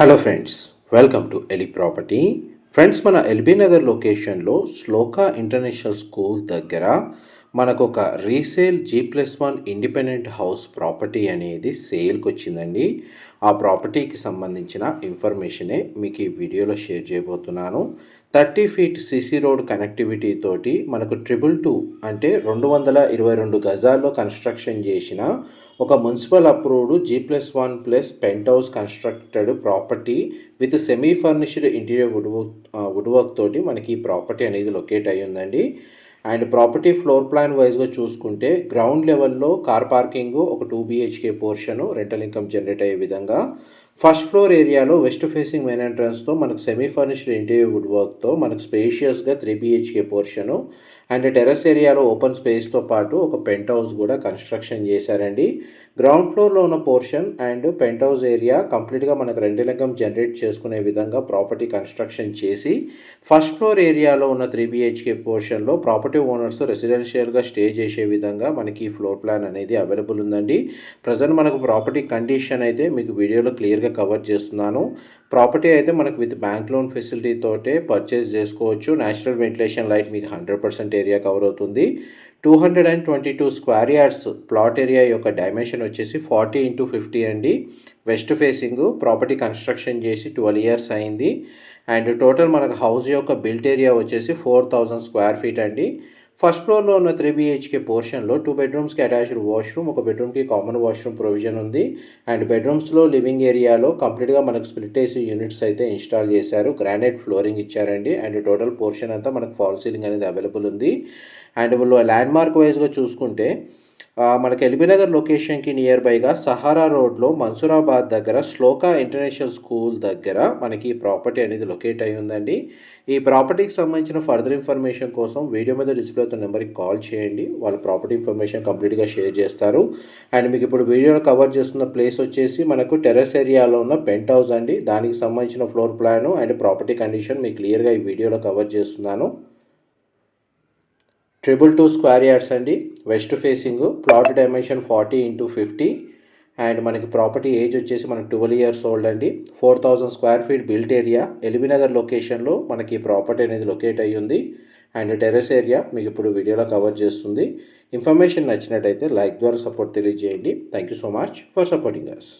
Hello friends, welcome to Eli property. Friends, మన ఎల్బీ నగర్ లొకేషన్లో Shloka international school దగ్గర మనకు ఒక resale G+1 independent house property అనేది సేల్కి వచ్చిందండి. ఆ ప్రాపర్టీకి సంబంధించిన ఇన్ఫర్మేషనే మీకు ఈ వీడియోలో షేర్ చేయబోతున్నాను. 30 ఫీట్ సిసి రోడ్ కనెక్టివిటీ తోటి మనకు 222 అంటే 222 గజాల్లో కన్స్ట్రక్షన్ చేసిన ఒక municipal approved G+1+ penthouse constructed property with semi furnished interior wood work తోటి మనకి ఈ ప్రాపర్టీ అనేది లొకేట్ అయ్యి ఉందండి. అండ్ ప్రాపర్టీ ఫ్లోర్ ప్లాన్ వైజ్గా చూసుకుంటే గ్రౌండ్ లెవెల్లో కార్ పార్కింగ్, ఒక 2 BHK portion rental income generate అయ్యే విధంగా, ఫస్ట్ ఫ్లోర్ ఏరియాలో వెస్ట్ ఫేసింగ్ మెయిన్ ఎంట్రన్స్తో మనకు సెమీ ఫర్నిష్డ్ ఇంటీరియర్ వుడ్ వర్క్తో మనకు స్పేషియస్గా 3 BHK పోర్షను అండ్ టెర్రస్ ఏరియాలో ఓపెన్ స్పేస్తో పాటు ఒక పెంట్ హౌస్ కూడా కన్స్ట్రక్షన్ చేశారండి. గ్రౌండ్ ఫ్లోర్లో ఉన్న portion and penthouse area కంప్లీట్గా మనకు రెంటల్ ఇన్కమ్ జనరేట్ చేసుకునే విధంగా ప్రాపర్టీ కన్స్ట్రక్షన్ చేసి, ఫస్ట్ ఫ్లోర్ ఏరియాలో ఉన్న 3 BHK పోర్షన్లో ప్రాపర్టీ ఓనర్స్ రెసిడెన్షియల్గా స్టే చేసే విధంగా మనకి ఫ్లోర్ ప్లాన్ అనేది అవైలబుల్ ఉందండి. ప్రజెంట్ మనకు ప్రాపర్టీ కండిషన్ అయితే మీకు వీడియోలో క్లియర్గా కవర్ చేస్తున్నాను. ప్రాపర్టీ అయితే మనకు విత్ బ్యాంక్ లోన్ ఫెసిలిటీ తోటే పర్చేస్ చేసుకోవచ్చు. న్యాచురల్ వెంటిలేషన్ లైట్ మీకు 100% ఏరియా కవర్ అవుతుంది. 222 స్క్వేర్ యార్డ్స్ ప్లాట్ ఏరియా యొక్క డైమెన్షన్ వచ్చేసి 40x50 అండి. వెస్ట్ ఫేసింగ్ ప్రాపర్టీ కన్స్ట్రక్షన్ చేసి 12 ఇయర్స్ అయింది. అండ్ టోటల్ మనకు హౌస్ యొక్క బిల్ట్ ఏరియా వచ్చేసి 4000 స్క్వేర్ ఫీట్ అండి. ఫస్ట్ ఫ్లోర్లో ఉన్న 3 BHK పోర్షన్లో 2 బెడ్రూమ్స్కి అటాచ్డ్ వాష్రూమ్, ఒక బెడ్రూమ్కి కామన్ వాష్రూమ్ ప్రొవిజన్ ఉంది. అండ్ బెడ్రూమ్స్లో లివింగ్ ఏరియాలో కంప్లీట్గా మనకు స్ప్లిట్ ఏసీ యూనిట్స్ అయితే ఇన్స్టాల్ చేశారు. గ్రానైట్ ఫ్లోరింగ్ ఇచ్చారండి. అండ్ టోటల్ పోర్షన్ అంతా మనకు ఫాల్ సీలింగ్ అనేది అవైలబుల్ ఉంది. అండ్ ల్యాండ్ మార్క్ వైజ్గా చూసుకుంటే మనకి ఎల్బీ నగర్ లొకేషన్కి నియర్ బైగా సహారా రోడ్లో మన్సూరాబాద్ దగ్గర శ్లోకా ఇంటర్నేషనల్ స్కూల్ దగ్గర మనకి ఈ ప్రాపర్టీ అనేది లొకేట్ అయి ఉందండి. ఈ ప్రాపర్టీకి సంబంధించిన ఫర్దర్ ఇన్ఫర్మేషన్ కోసం వీడియో మీద డిస్ప్లే అవుతున్న నెంబర్కి కాల్ చేయండి. వాళ్ళు ప్రాపర్టీ ఇన్ఫర్మేషన్ కంప్లీట్గా షేర్ చేస్తారు. అండ్ మీకు ఇప్పుడు వీడియోలో కవర్ చేస్తున్న ప్లేస్ వచ్చేసి మనకు టెర్రస్ ఏరియాలో ఉన్న పెంట్ హౌస్ అండి. దానికి సంబంధించిన floor plan and property condition మీకు క్లియర్గా ఈ వీడియోలో కవర్ చేస్తున్నాను. 222 స్క్వేర్ యార్డ్స్ అండి. West facing plot dimension 40x50 and మనకి ప్రాపర్టీ ఏజ్ వచ్చేసి మనకి 12 ఇయర్స్ ఓల్డ్ అండి. 4000 square feet built area. LB Nagar లొకేషన్లో మనకి ప్రాపర్టీ అనేది లొకేట్ అయ్యి ఉంది. అండ్ టెర్రస్ ఏరియా మీకు ఇప్పుడు వీడియోలో కవర్ చేస్తుంది. ఇన్ఫర్మేషన్ నచ్చినట్టయితే లైక్ ద్వారా సపోర్ట్ తెలియజేయండి. Thank you so much for supporting us.